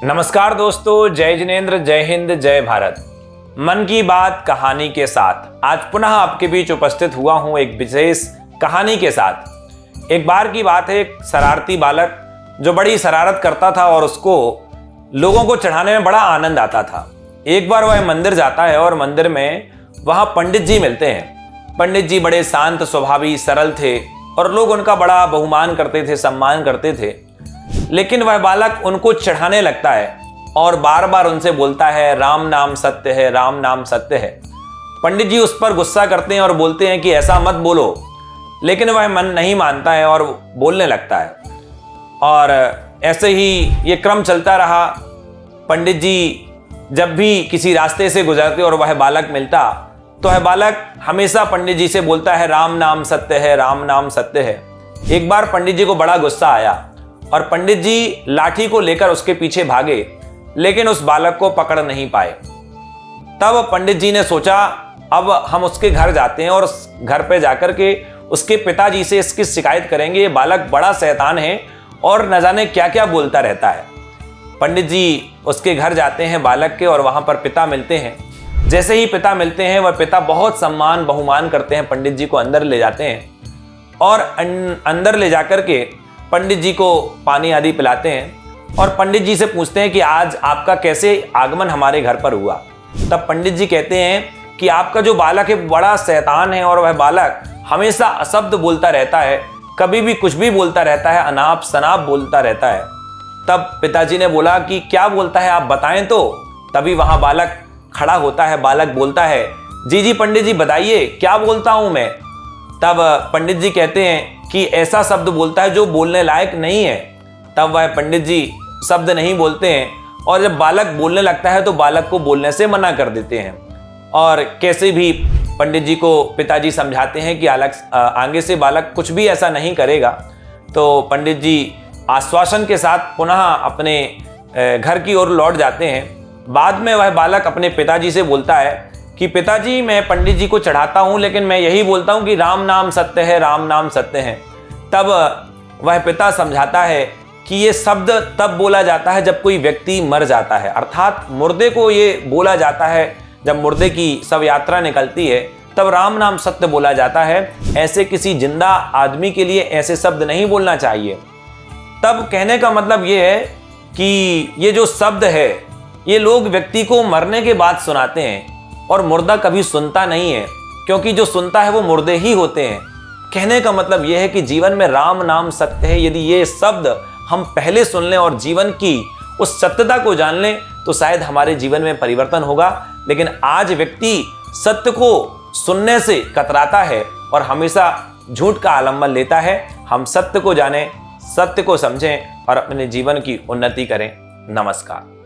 नमस्कार दोस्तों, जय जिनेंद्र, जय हिंद, जय भारत। मन की बात कहानी के साथ आज पुनः आपके बीच उपस्थित हुआ हूं एक विशेष कहानी के साथ। एक बार की बात है, एक शरारती बालक जो बड़ी शरारत करता था और उसको लोगों को चढ़ाने में बड़ा आनंद आता था। एक बार वह मंदिर जाता है और मंदिर में वहां पंडित जी मिलते हैं। पंडित जी बड़े शांत स्वभावी, सरल थे और लोग उनका बड़ा बहुमान करते थे, सम्मान करते थे। लेकिन वह बालक उनको चढ़ाने लगता है और बार बार उनसे बोलता है, राम नाम सत्य है, राम नाम सत्य है। पंडित जी उस पर गुस्सा करते हैं और बोलते हैं कि ऐसा मत बोलो, लेकिन वह मन नहीं मानता है और बोलने लगता है। और ऐसे ही ये क्रम चलता रहा। पंडित जी जब भी किसी रास्ते से गुजरते और वह बालक मिलता तो वह बालक हमेशा पंडित जी से बोलता है, राम नाम सत्य है, राम नाम सत्य है। एक बार पंडित जी को बड़ा गुस्सा आया और पंडित जी लाठी को लेकर उसके पीछे भागे, लेकिन उस बालक को पकड़ नहीं पाए। तब पंडित जी ने सोचा, अब हम उसके घर जाते हैं और उस घर पे जाकर के उसके पिताजी से इसकी शिकायत करेंगे। ये बालक बड़ा शैतान है और न जाने क्या क्या बोलता रहता है। पंडित जी उसके घर जाते हैं बालक के और वहां पर पिता मिलते हैं। जैसे ही पिता मिलते हैं, वह पिता बहुत सम्मान बहुमान करते हैं, पंडित जी को अंदर ले जाते हैं और अंदर ले जाकर के पंडित जी को पानी आदि पिलाते हैं और पंडित जी से पूछते हैं कि आज आपका कैसे आगमन हमारे घर पर हुआ। तब पंडित जी कहते हैं कि आपका जो बालक है बड़ा शैतान है और वह बालक हमेशा अशब्द बोलता रहता है, कभी भी कुछ भी बोलता रहता है, अनाप शनाप बोलता रहता है। तब पिताजी ने बोला कि क्या बोलता है, आप बताएं तो। तभी वहां बालक खड़ा होता है। बालक बोलता है, जी जी पंडित जी बताइए, क्या बोलता हूं मैं। तब पंडित जी कहते हैं कि ऐसा शब्द बोलता है जो बोलने लायक नहीं है। तब वह पंडित जी शब्द नहीं बोलते हैं और जब बालक बोलने लगता है तो बालक को बोलने से मना कर देते हैं। और कैसे भी पंडित जी को पिताजी समझाते हैं कि आगे से बालक कुछ भी ऐसा नहीं करेगा। तो पंडित जी आश्वासन के साथ पुनः अपने घर की ओर लौट जाते हैं। बाद में वह बालक अपने पिताजी से बोलता है कि पिताजी, मैं पंडित जी को चढ़ाता हूं, लेकिन मैं यही बोलता हूं कि राम नाम सत्य है, राम नाम सत्य है। तब वह पिता समझाता है कि ये शब्द तब बोला जाता है जब कोई व्यक्ति मर जाता है, अर्थात मुर्दे को ये बोला जाता है। जब मुर्दे की शव यात्रा निकलती है तब राम नाम सत्य बोला जाता है। ऐसे किसी जिंदा आदमी के लिए ऐसे शब्द नहीं बोलना चाहिए। तब कहने का मतलब ये है कि ये जो शब्द है ये लोग व्यक्ति को मरने के बाद सुनाते हैं और मुर्दा कभी सुनता नहीं है, क्योंकि जो सुनता है वो मुर्दे ही होते हैं। कहने का मतलब यह है कि जीवन में राम नाम सत्य है। यदि ये शब्द हम पहले सुन लें और जीवन की उस सत्यता को जान लें तो शायद हमारे जीवन में परिवर्तन होगा। लेकिन आज व्यक्ति सत्य को सुनने से कतराता है और हमेशा झूठ का आलंबन लेता है। हम सत्य को जानें, सत्य को समझें और अपने जीवन की उन्नति करें। नमस्कार।